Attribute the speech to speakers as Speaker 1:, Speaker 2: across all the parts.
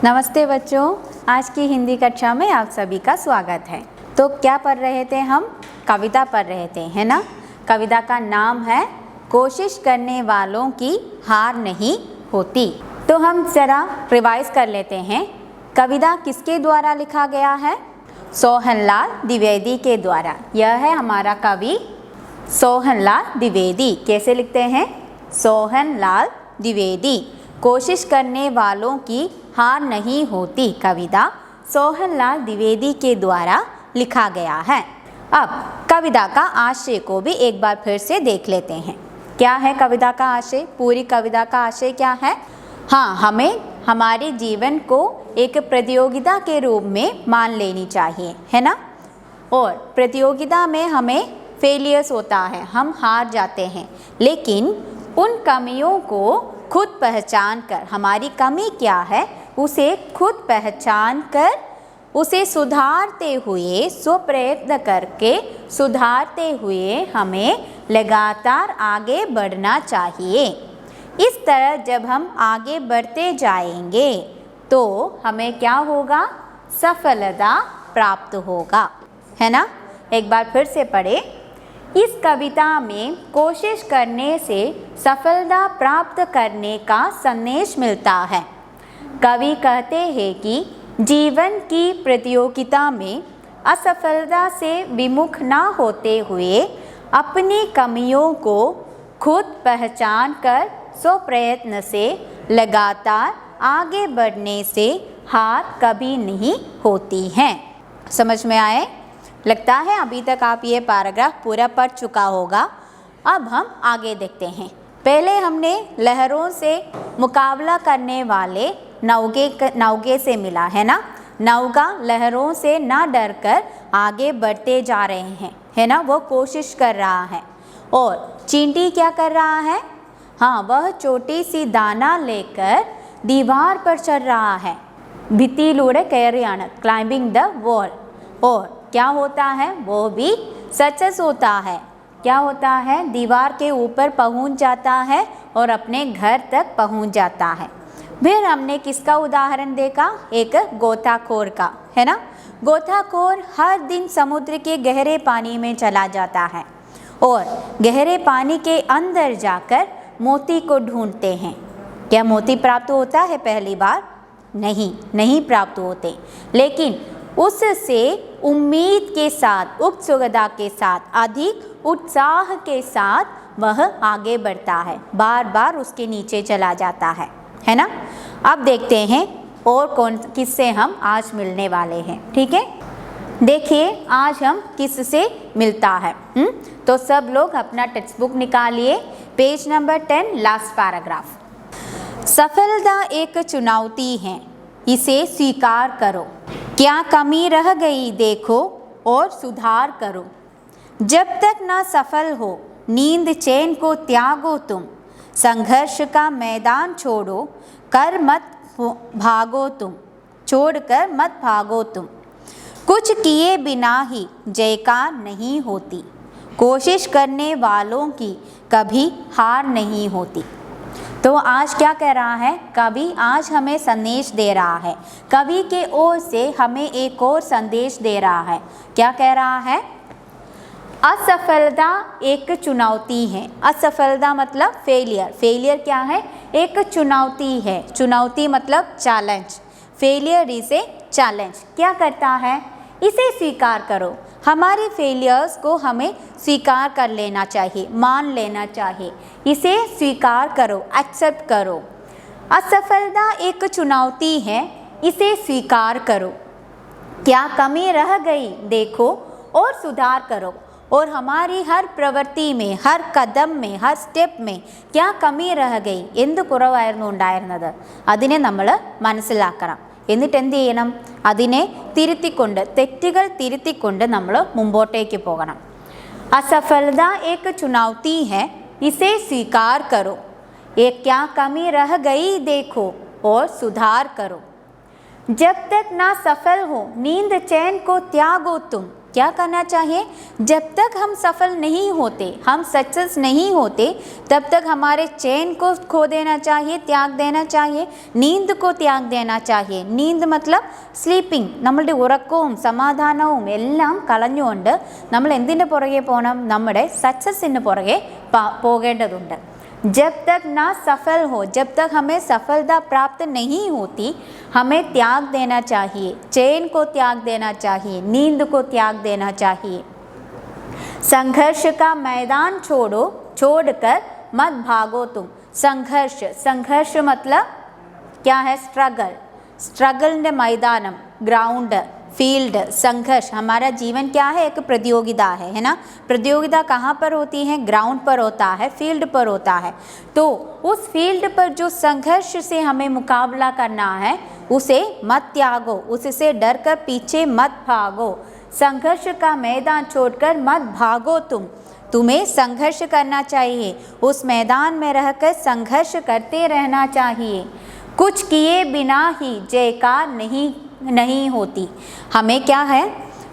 Speaker 1: नमस्ते बच्चों, आज की हिंदी कक्षा में आप सभी का स्वागत है। तो क्या पढ़ रहे थे हम? कविता पढ़ रहे थे, है ना। कविता का नाम है कोशिश करने वालों की हार नहीं होती। तो हम ज़रा रिवाइज कर लेते हैं। कविता किसके द्वारा लिखा गया है? सोहनलाल द्विवेदी के द्वारा। यह है हमारा कवि सोहनलाल द्विवेदी। कैसे लिखते हैं? सोहनलाल द्विवेदी। कोशिश करने वालों की हार नहीं होती कविता सोहनलाल द्विवेदी के द्वारा लिखा गया है। अब कविता का आशय को भी एक बार फिर से देख लेते हैं। क्या है कविता का आशय? पूरी कविता का आशय क्या है? हाँ, हमें हमारे जीवन को एक प्रतियोगिता के रूप में मान लेनी चाहिए, है ना। और प्रतियोगिता में हमें फेलियर्स होता है, हम हार जाते हैं, लेकिन उन कमियों को खुद पहचान कर, हमारी कमी क्या है उसे खुद पहचान कर उसे सुधारते हुए, स्वप्रयत्न करके सुधारते हुए हमें लगातार आगे बढ़ना चाहिए। इस तरह जब हम आगे बढ़ते जाएंगे तो हमें क्या होगा? सफलता प्राप्त होगा, है ना। एक बार फिर से पढ़े। इस कविता में कोशिश करने से सफलता प्राप्त करने का संदेश मिलता है। कवि कहते हैं कि जीवन की प्रतियोगिता में असफलता से विमुख न होते हुए अपनी कमियों को खुद पहचान कर स्वप्रयत्न से लगातार आगे बढ़ने से हार कभी नहीं होती है। समझ में आए? लगता है अभी तक आप ये पैराग्राफ पूरा पढ़ चुका होगा। अब हम आगे देखते हैं। पहले हमने लहरों से मुकाबला करने वाले नौके से मिला, है ना। नौका लहरों से ना डर कर आगे बढ़ते जा रहे हैं, है ना। वो कोशिश कर रहा है। और चींटी क्या कर रहा है? हाँ, वह छोटी सी दाना लेकर दीवार पर चढ़ रहा है। भित्तिलूടെ കയറിയാണ്, क्लाइंबिंग द वॉल। और क्या होता है? वो भी सक्सेस होता है। क्या होता है? दीवार के ऊपर पहुंच जाता है और अपने घर तक पहुंच जाता है। फिर हमने किसका उदाहरण देखा? एक गोताखोर का, है ना। गोताखोर हर दिन समुद्र के गहरे पानी में चला जाता है और गहरे पानी के अंदर जाकर मोती को ढूंढते हैं। क्या मोती प्राप्त होता है पहली बार? नहीं प्राप्त होते, लेकिन उससे उम्मीद के साथ, उत्सुकता के साथ, अधिक उत्साह के साथ वह आगे बढ़ता है, बार बार उसके नीचे चला जाता है ना। अब देखते हैं और किससे हम आज मिलने वाले हैं। ठीक है, देखिए आज हम किससे मिलता है। तो सब लोग अपना टेक्स्ट बुक निकालिए, पेज नंबर 10, लास्ट पैराग्राफ। सफलता एक चुनौती है, इसे स्वीकार करो। क्या कमी रह गई देखो और सुधार करो। जब तक ना सफल हो नींद चैन को त्यागो तुम। संघर्ष का मैदान छोड़ो कर मत भागो तुम, छोड़कर मत भागो तुम। कुछ किए बिना ही जयकार नहीं होती। कोशिश करने वालों की कभी हार नहीं होती। तो आज क्या कह रहा है कवि? आज हमें संदेश दे रहा है। कवि के ओर से हमें एक और संदेश दे रहा है। क्या कह रहा है? असफलता एक चुनौती है। असफलता मतलब फेलियर। फेलियर क्या है? एक चुनौती है। चुनौती मतलब challenge. Failure is a challenge. क्या करता है? इसे स्वीकार करो। हमारे फेलियर्स को हमें स्वीकार कर लेना चाहिए, मान लेना चाहिए। इसे स्वीकार करो, एक्सेप्ट करो। असफलता एक चुनौती है, इसे स्वीकार करो। क्या कमी रह गई देखो और सुधार करो। और हमारी हर प्रवृत्ति में, हर कदम में, हर സ്റ്റെപ്പ് में क्या कमी रह गई, എന്ത് കുറവായിരുന്നു ഉണ്ടായിരുന്നത്, അതിനെ നമ്മൾ മനസ്സിലാക്കണം. എന്നിട്ട് എന്ത് ചെയ്യണം? അതിനെ തിരുത്തിക്കൊണ്ട്, തെറ്റുകൾ തിരുത്തിക്കൊണ്ട് നമ്മൾ മുമ്പോട്ടേക്ക് പോകണം. असफलता एक चुनौती है, इसे स्वीकार करो। ये क्या कमी रह गई देखो और सुधार करो। जब तक ना सफल हो नींद चैन को त्यागो तुम। क्या करना चाहिए? जब तक हम सफल नहीं होते, हम सक्सेस नहीं होते, तब तक हमारे चैन को खो देना चाहिए, त्याग देना चाहिए, नींद को त्याग देना चाहिए. नींद मतलब സ്ലീപ്പിംഗ്. നമ്മളുടെ ഉറക്കവും സമാധാനവും എല്ലാം കളഞ്ഞുകൊണ്ട് നമ്മൾ എന്തിൻ്റെ പുറകെ പോകണം? നമ്മുടെ സക്സസ്സിന് പുറകെ പോകേണ്ടതുണ്ട്. जब तक ना सफल हो, जब तक हमें सफलता प्राप्त नहीं होती, हमें त्याग देना चाहिए, चैन को त्याग देना चाहिए, नींद को त्याग देना चाहिए. संघर्ष का मैदान छोड़ो, छोड़कर मत भागो तुम. संघर्ष, संघर्ष मतलब क्या है? स्ट्रगल. स्ट्रगल ने मैदानम, ग्राउंड, फील्ड, संघर्ष. हमारा जीवन क्या है? एक प्रतियोगिता है ना. प्रतियोगिता कहाँ पर होती है? ग्राउंड पर होता है, फील्ड पर होता है. तो उस फील्ड पर जो संघर्ष से हमें मुकाबला करना है, उसे मत त्यागो, उससे डर कर पीछे मत भागो. संघर्ष का मैदान छोड़कर मत भागो तुम. तुम्हें संघर्ष करना चाहिए, उस मैदान में रहकर संघर्ष करते रहना चाहिए. कुछ किए बिना ही जयकार नहीं होती. हमें क्या है?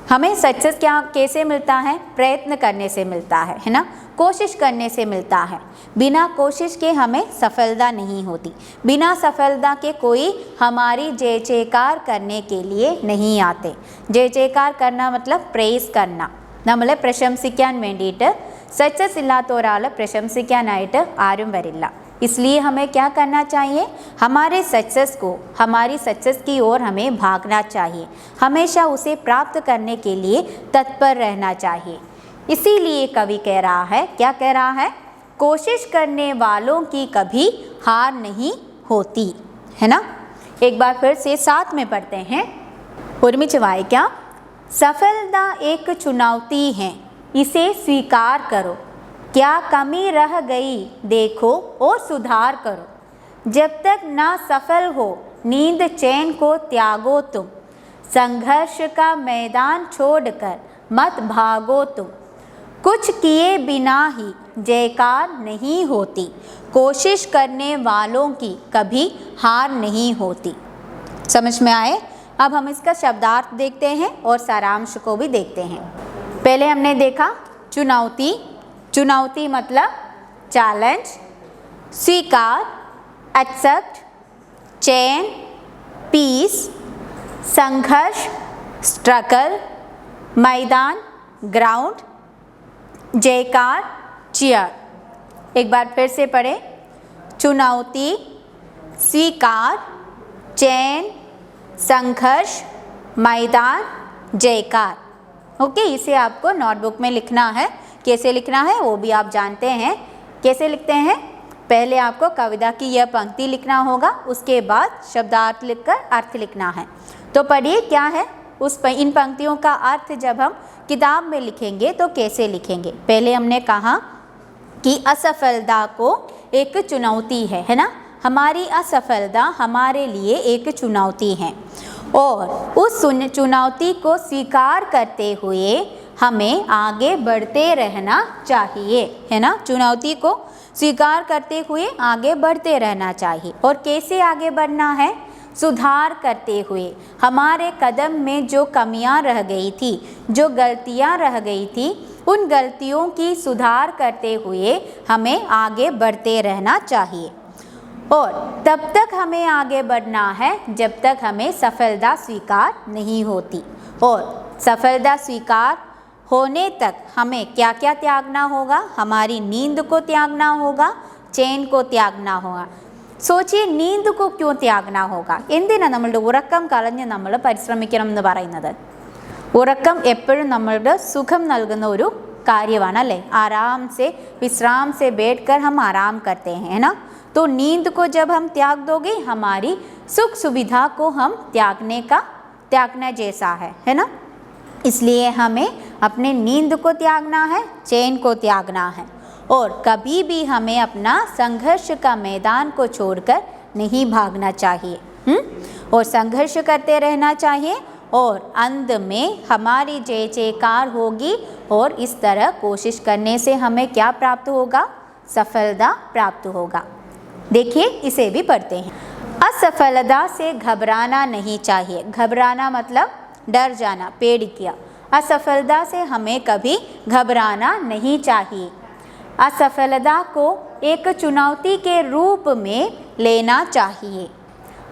Speaker 1: हमें सक्सेस क्या कैसे मिलता है? प्रयत्न करने से मिलता है ना, कोशिश करने से मिलता है. बिना कोशिश के हमें सफलता नहीं होती. बिना सफलता के कोई हमारी जय जयकार करने के लिए नहीं आते. जय जयकार करना मतलब प्रेस करना. നമ്മളെ പ്രശംസിക്കാൻ വേണ്ടിയിട്ട് സക്സസ് ഇല്ലാത്ത ഒരാളെ പ്രശംസിക്കാനായിട്ട് ആരും വരില്ല. इसलिए हमें क्या करना चाहिए? हमारे सक्सेस को, हमारी सक्सेस की ओर हमें भागना चाहिए, हमेशा उसे प्राप्त करने के लिए तत्पर रहना चाहिए. इसीलिए कवि कह रहा है, क्या कह रहा है? कोशिश करने वालों की कभी हार नहीं होती, है ना. एक बार फिर से साथ में पढ़ते हैं. ഒരുമിച്ച് വായിക്കാം. सफलता एक चुनौती है, इसे स्वीकार करो. क्या कमी रह गई देखो और सुधार करो. जब तक ना सफल हो, नींद चैन को त्यागो तुम. संघर्ष का मैदान छोड़कर मत भागो तुम. कुछ किए बिना ही जयकार नहीं होती. कोशिश करने वालों की कभी हार नहीं होती. समझ में आए? अब हम इसका शब्दार्थ देखते हैं और सारांश को भी देखते हैं. पहले हमने देखा चुनौती. चुनौती मतलब चैलेंज, स्वीकार, एक्सेप्ट, चैन, पीस, संघर्ष, स्ट्रगल, मैदान, ग्राउंड, जयकार, चीयर. एक बार फिर से पढ़े. चुनौती, स्वीकार, चैन, संघर्ष, मैदान, जयकार. ओके, इसे आपको नोटबुक में लिखना है. कैसे लिखना है वो भी आप जानते हैं. कैसे लिखते हैं? पहले आपको कविता की यह पंक्ति लिखना होगा, उसके बाद शब्दार्थ लिखकर अर्थ लिखना है. तो पढ़िए क्या है इन पंक्तियों का अर्थ. जब हम किताब में लिखेंगे तो कैसे लिखेंगे? पहले हमने कहा कि असफलता को एक चुनौती है ना. हमारी असफलता हमारे लिए एक चुनौती है और उस चुनौती को स्वीकार करते हुए हमें आगे बढ़ते रहना चाहिए, है ना. चुनौती को स्वीकार करते हुए आगे बढ़ते रहना चाहिए. और कैसे आगे बढ़ना है? सुधार करते हुए. हमारे कदम में जो कमियां रह गई थी, जो गलतियां रह गई थी, उन गलतियों की सुधार करते हुए हमें आगे बढ़ते रहना चाहिए. और तब तक हमें आगे बढ़ना है जब तक हमें सफलता स्वीकार नहीं होती. और सफलता स्वीकार होने तक हमें क्या क्या त्यागना होगा? हमारी नींद को त्यागना होगा, चैन को त्यागना होगा. सोचिए, नींद को क्यों त्यागना होगा? എന്തിനാ നമ്മളുടെ ഉറക്കം കളഞ്ഞ് നമ്മൾ പരിശ്രമിക്കണം എന്ന് പറയുന്നത്? ഉറക്കം എപ്പോഴും നമ്മളുടെ സുഖം നൽകുന്ന ഒരു കാര്യമാണ് അല്ലേ. आराम से विश्राम से बैठकर हम आराम करते हैं, है ना. तो नींद को जब हम त्याग दोगे, हमारी सुख सुविधा को हम त्यागना जैसा है ना. इसलिए हमें अपने नींद को त्यागना है, चैन को त्यागना है. और कभी भी हमें अपना संघर्ष का मैदान को छोड़कर नहीं भागना चाहिए. और संघर्ष करते रहना चाहिए और अंत में हमारी जय जयकार होगी. और इस तरह कोशिश करने से हमें क्या प्राप्त होगा? सफलता प्राप्त होगा. देखिए, इसे भी पढ़ते हैं. असफलता से घबराना नहीं चाहिए. घबराना मतलब डर जाना, पेड़ किया. असफलता से हमें कभी घबराना नहीं चाहिए। असफलता को एक चुनौती के रूप में लेना चाहिए।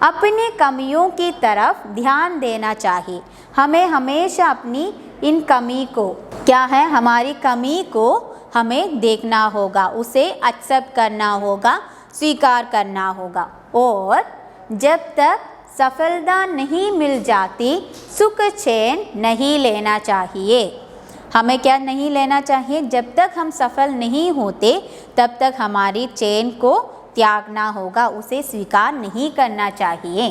Speaker 1: अपनी कमियों की तरफ ध्यान देना चाहिए। हमें हमेशा अपनी इन कमी को, क्या है, हमारी कमी को हमें देखना होगा, उसे एक्सेप्ट करना होगा, स्वीकार करना होगा। और जब तक सफलता नहीं मिल जाती, सुख चैन नहीं लेना चाहिए। हमें क्या नहीं लेना चाहिए? जब तक हम सफल नहीं होते तब तक हमारी चैन को त्यागना होगा, उसे स्वीकार नहीं करना चाहिए।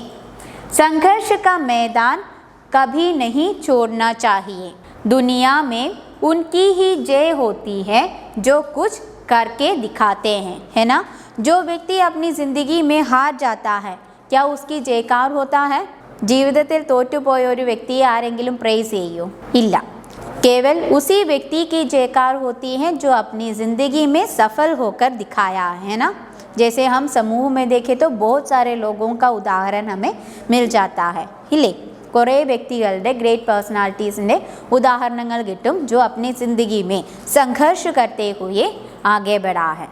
Speaker 1: संघर्ष का मैदान कभी नहीं छोड़ना चाहिए। दुनिया में उनकी ही जय होती है जो कुछ करके दिखाते हैं, है ना। जो व्यक्ति अपनी ज़िंदगी में हार जाता है, क्या उसकी जयकार होता है? ജീവിതത്തിൽ തോറ്റുപോയ ഒരു വ്യക്തിയെ ആരെങ്കിലും പ്രൈസ് ചെയ്യോ? ഇല്ല। केवल उसी व्यक्ति की जयकार होती है जो अपनी ज़िंदगी में सफल होकर दिखाया है ना। जैसे हम समूह में देखें तो बहुत सारे लोगों का उदाहरण हमें मिल जाता है, ഇല്ലേ? കുറേ വ്യക്തികളുടെ ഗ്രേറ്റ് പേഴ്സണാലിറ്റീസിൻ്റെ ഉദാഹരണങ്ങൾ കിട്ടും जो अपनी ज़िंदगी में संघर्ष करते हुए आगे बढ़ा है।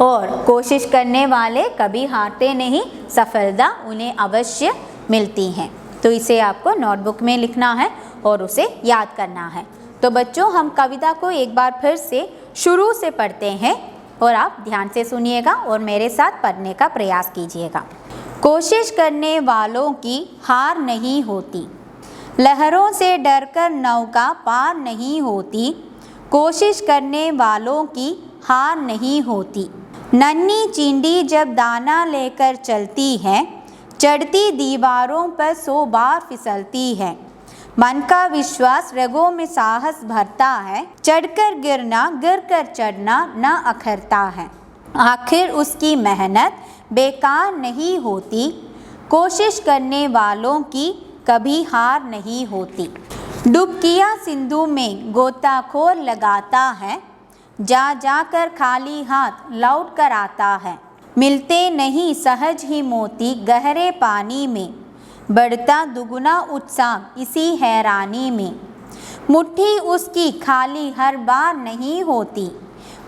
Speaker 1: और कोशिश करने वाले कभी हारते नहीं, सफलता उन्हें अवश्य मिलती हैं। तो इसे आपको नोटबुक में लिखना है और उसे याद करना है। तो बच्चों, हम कविता को एक बार फिर से शुरू से पढ़ते हैं और आप ध्यान से सुनिएगा और मेरे साथ पढ़ने का प्रयास कीजिएगा। कोशिश करने वालों की हार नहीं होती, लहरों से डरकर नौका पार नहीं होती। कोशिश करने वालों की हार नहीं होती। नन्ही चींटी जब दाना लेकर चलती है, चढ़ती दीवारों पर 100 बार फिसलती है। मन का विश्वास रगों में साहस भरता है, चढ़कर गिरना गिर कर चढ़ना न अखरता है। आखिर उसकी मेहनत बेकार नहीं होती, कोशिश करने वालों की कभी हार नहीं होती। डुबकियाँ सिंधु में गोताखोर लगाता है, जा जाकर खाली हाथ लौट कर आता है। मिलते नहीं सहज ही मोती गहरे पानी में, बढ़ता दुगुना उत्साह इसी हैरानी में। मुट्ठी उसकी खाली हर बार नहीं होती,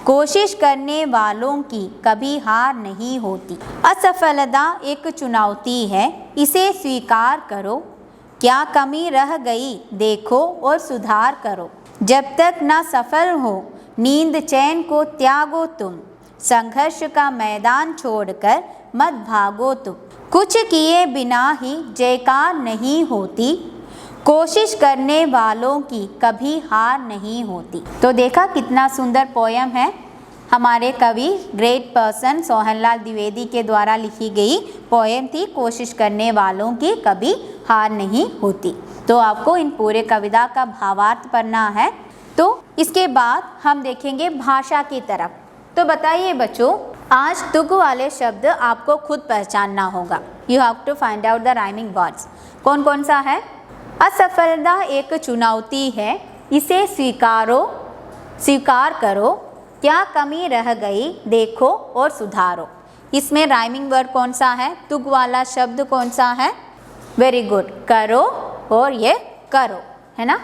Speaker 1: कोशिश करने वालों की कभी हार नहीं होती। असफलता एक चुनौती है, इसे स्वीकार करो। क्या कमी रह गई देखो और सुधार करो। जब तक न सफल हो नींद चैन को त्यागो तुम, संघर्ष का मैदान छोड़कर मत भागो तुम। कुछ किए बिना ही जयकार नहीं होती, कोशिश करने वालों की कभी हार नहीं होती। तो देखा कितना सुंदर पोयम है। हमारे कवि ग्रेट पर्सन सोहनलाल द्विवेदी के द्वारा लिखी गई पोयम थी, कोशिश करने वालों की कभी हार नहीं होती। तो आपको इन पूरे कविता का भावार्थ पढ़ना है। तो इसके बाद हम देखेंगे भाषा की तरफ। तो बताइए बच्चों, आज तुक वाले शब्द आपको खुद पहचानना होगा। You have to find out the rhyming words. कौन कौन सा है? असफलता एक चुनौती है, इसे स्वीकार करो। क्या कमी रह गई देखो और सुधारो। इसमें राइमिंग वर्ड कौन सा है? तुक वाला शब्द कौन सा है? वेरी गुड, करो और ये करो, है ना।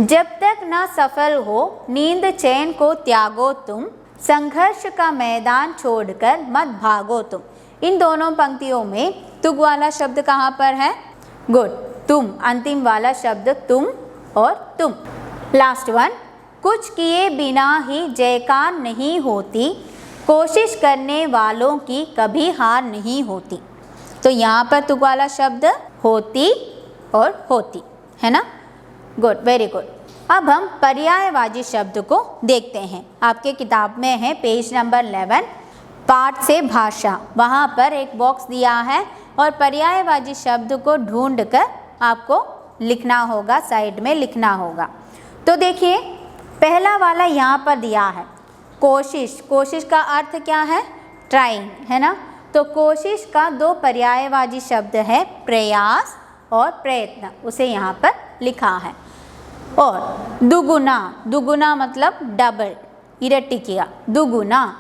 Speaker 1: जब तक न सफल हो नींद चैन को त्यागो तुम, संघर्ष का मैदान छोड़कर मत भागो तुम। इन दोनों पंक्तियों में तुक वाला शब्द कहाँ पर है? गुड, तुम। अंतिम वाला शब्द तुम और तुम। लास्ट वन, कुछ किए बिना ही जयकार नहीं होती, कोशिश करने वालों की कभी हार नहीं होती। तो यहाँ पर तुक वाला शब्द होती और होती, है ना। Good, very good. अब हम पर्यायवाची शब्द को देखते हैं। आपके किताब में है पेज नंबर 11, पाठ से भाषा। वहाँ पर एक बॉक्स दिया है और पर्यायवाची शब्द को ढूंढकर आपको लिखना होगा, साइड में लिखना होगा। तो देखिए, पहला वाला यहाँ पर दिया है कोशिश। कोशिश का अर्थ क्या है? ट्राइंग, है ना। तो कोशिश का 2 पर्यायवाची शब्द है, प्रयास और प्रयत्न, उसे यहाँ पर लिखा है। और दुगुना, दुगुना मतलब डबल, इरट्टी किया, दुगुना।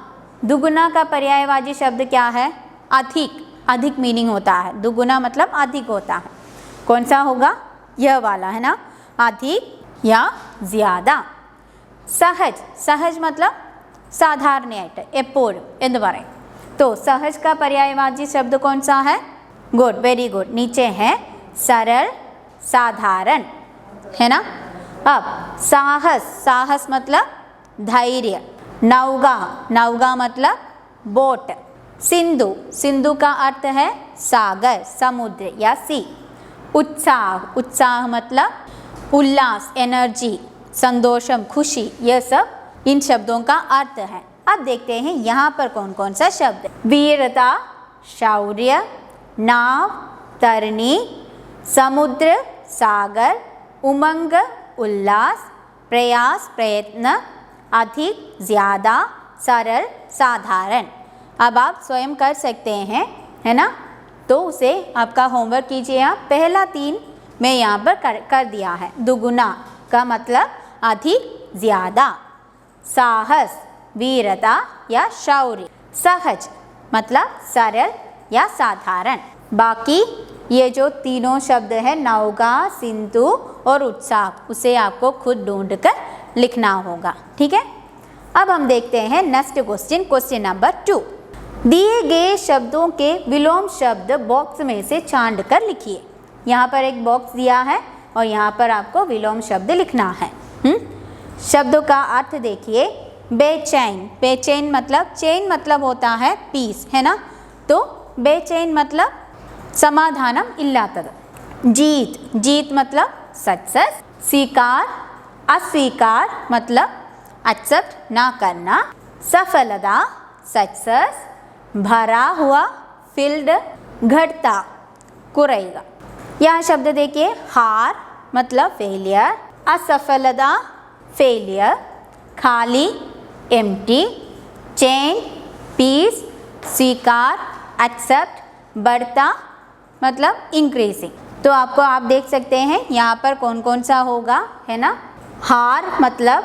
Speaker 1: दुगुना का पर्यायवाची शब्द क्या है? अधिक। अधिक मीनिंग होता है, दुगुना मतलब अधिक होता है। कौन सा होगा? यह वाला, है ना, अधिक। या ज़्यादा. सहज, सहज मतलब സാധാരണയായിട്ട് എപ്പോഴും എന്ന് പറയും. तो सहज का पर्यायवाची शब्द कौन सा है? Good, very good. नीचे है सरल, साधारण, है ना. अब साहस, साहस मतलब धैर्य. नौगा, नौगा मतलब बोट. सिंधु, सिंधु का अर्थ है सागर, समुद्र या सी. उत्साह, उत्साह मतलब उल्लास, एनर्जी, संतोषम, खुशी. यह सब इन शब्दों का अर्थ है. अब देखते हैं यहाँ पर कौन कौन सा शब्द. वीरता, शौर्य, नाव, तरनी, समुद्र, सागर, उमंग, उल्लास, प्रयास, प्रयत्न, अधिक, ज़्यादा, सरल, साधारण. अब आप स्वयं कर सकते हैं, है ना. तो उसे आपका होमवर्क कीजिए आप. पहला 3 मैं यहाँ पर कर दिया है. दुगुना का मतलब अधिक, ज़्यादा. साहस, वीरता या शौर्य. सहज मतलब सरल या साधारण. बाकी ये जो तीनों शब्द है नौका, सिंधु और उत्साह, उसे आपको खुद ढूंढ कर लिखना होगा. ठीक है. अब हम देखते हैं नेक्स्ट क्वेश्चन, क्वेश्चन नंबर 2. दिए गए शब्दों के विलोम शब्द बॉक्स में से छांट कर लिखिए. यहाँ पर एक बॉक्स दिया है और यहाँ पर आपको विलोम शब्द लिखना है. शब्दों का अर्थ देखिए. बेचैन, बेचैन मतलब चैन मतलब होता है पीस, है ना. तो बेचैन मतलब समाधानम इल्लातद. जीत, जीत मतलब सक्सेस. स्वीकार, अस्वीकार मतलब एक्सेप्ट ना करना. सफलता, सक्सेस. भरा हुआ, फिल्ड, घटता, कुरेगा. यहाँ शब्द देखिए. हार मतलब फेलियर, असफलता फेलियर, खाली एम्प्टी, चैन पीस, स्वीकार एक्सेप्ट, बढ़ता मतलब इंक्रीजिंग. तो आपको आप देख सकते हैं यहाँ पर कौन कौन सा होगा, है ना. हार मतलब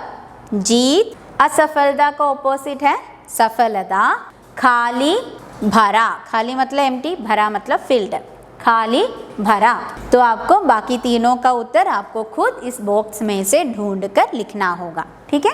Speaker 1: जीत, असफलता का ऑपोजिट है सफलता. खाली, भरा, खाली मतलब एम्प्टी, भरा मतलब फिल्ड. खाली, भरा. तो आपको बाकी तीनों का उत्तर आपको खुद इस बॉक्स में से ढूंढ कर लिखना होगा. ठीक है.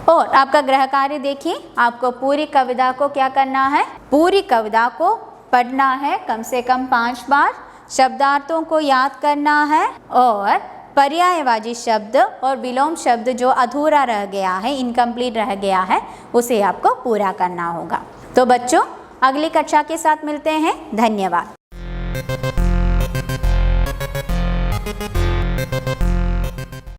Speaker 1: और आपका गृह कार्य देखिए. आपको पूरी कविता को क्या करना है? पूरी कविता को पढ़ना है कम से कम 5 बार. शब्दार्थों को याद करना है और पर्यायवाची शब्द और विलोम शब्द जो अधूरा रह गया है, इनकम्प्लीट रह गया है, उसे आपको पूरा करना होगा. तो बच्चों अगली कक्षा के साथ मिलते हैं. धन्यवाद.